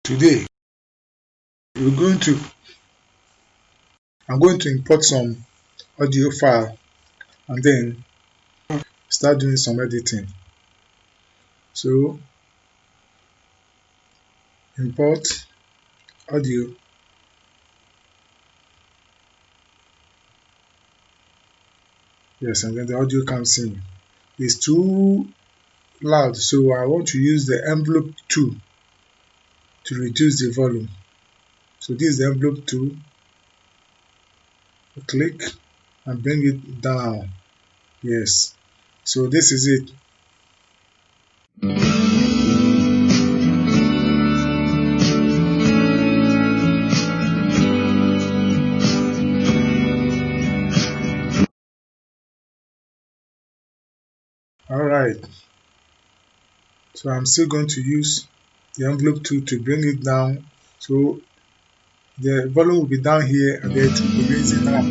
Today I'm going to import some audio file and then start doing some editing. So import audio, yes, and then the audio comes in. It's too loud, so I want to use the envelope tool to reduce the volume. So this is the envelope tool. Click and bring it down. Yes, so this is it. Alright, so I'm still going to use the envelope tool to bring it down, so the volume will be down here and then it will be raising up.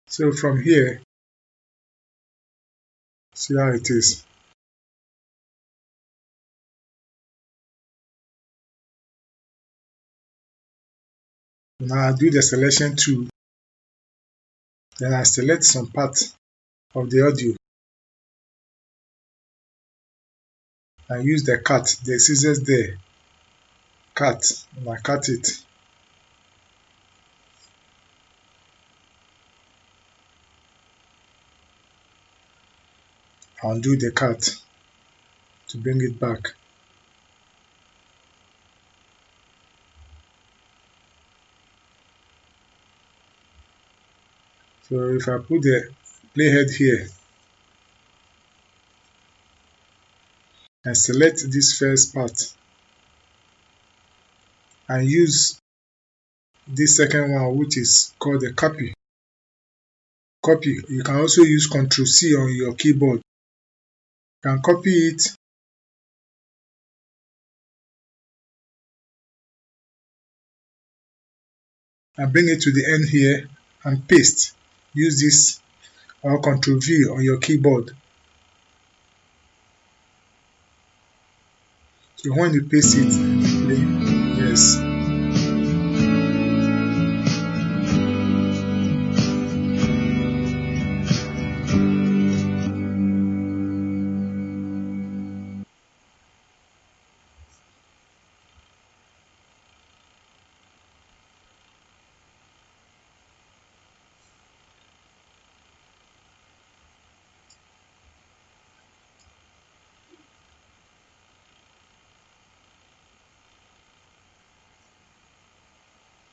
So from here, see how it is. Now I do the selection tool, then I select some part of the audio and use the cut, the scissors there, cut, and I cut it. Undo the cut to bring it back. So if I put the playhead here and select this first part and use this second one, which is called the copy. You can also use Ctrl+C on your keyboard. You can copy it and bring it to the end here and paste. Use this or Ctrl+V on your keyboard. So when you paste it, play. Yes.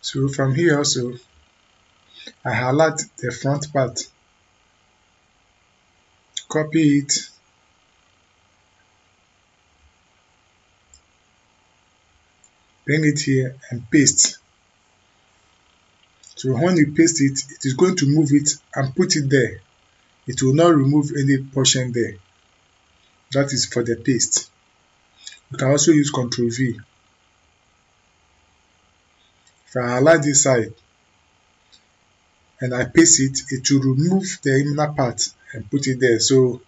So from here also, I highlight the front part, copy it, bring it here and paste. So when you paste it, it is going to move it and put it there. It will not remove any portion there. That is for the paste. You can also use Ctrl+V. If I highlight this side and I paste it, it will remove the inner part and put it there. So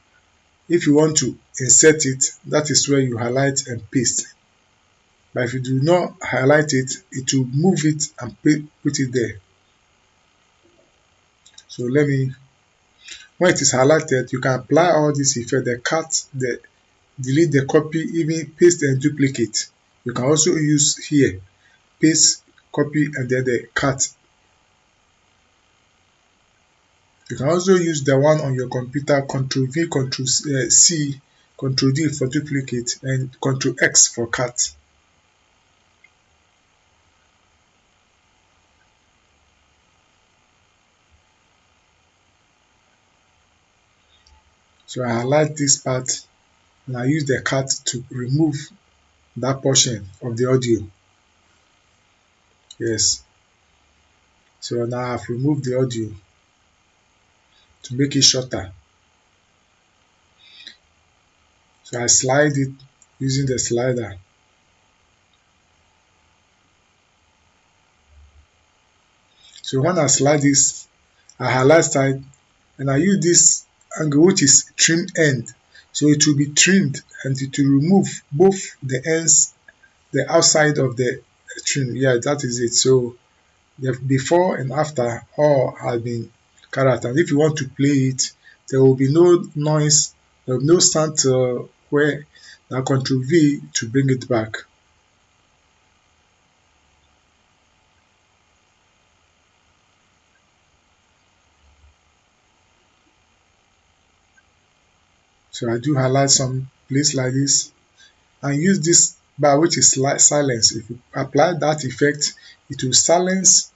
if you want to insert it, that is where you highlight and paste. But if you do not highlight it, it will move it and put it there. So when it is highlighted, you can apply all this effect, the cut, the delete, the copy, even paste and duplicate. You can also use here, paste, copy, and then the cut. You can also use the one on your computer, Ctrl+V, Ctrl+C, Ctrl+D for duplicate, and Ctrl+X for cut. So I highlight this part and I use the cut to remove that portion of the audio. Yes. So now I've removed the audio to make it shorter. So I slide it using the slider So when I slide this, I highlight side and I use this angle which is trim end. So it will be trimmed and it will remove both the ends, the outside of the trim. Yeah, that is it. So the before and after all have been carried out. And if you want to play it, there will be no noise, there will be no sound where now Control V to bring it back. So I do highlight some place like this and use this bar which is silence. If you apply that effect, it will silence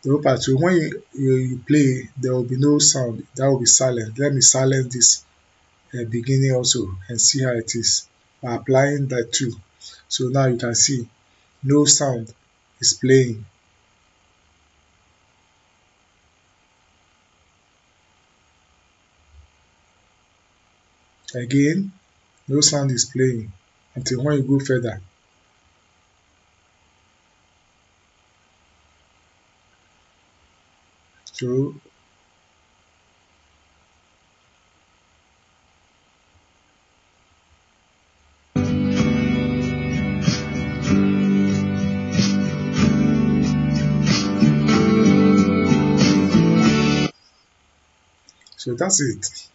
the whole part. So when you play, there will be no sound. That will be silent. Let me silence this beginning also and see how it is by applying that too. So now you can see no sound is playing. Again, no sound is playing until when you go further. So that's it.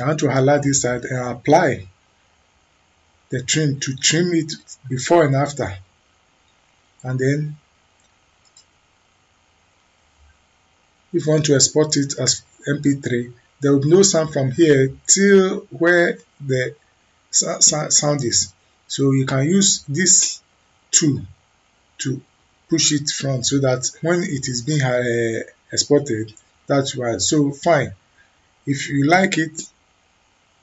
I want to highlight this side and apply the trim to trim it before and after. And then if you want to export it as MP3, there will be no sound from here till where the sound is. So you can use this tool to push it front so that when it is being exported, that's why. So fine. If you like it,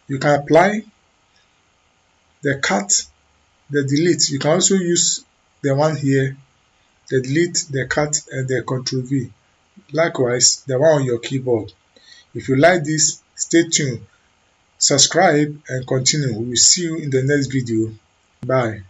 you can apply the cut, the delete. You can also use the one here, the delete, the cut, and the Control V. Likewise, the one on your keyboard. If you like this, stay tuned, subscribe, and continue. We will see you in the next video. Bye.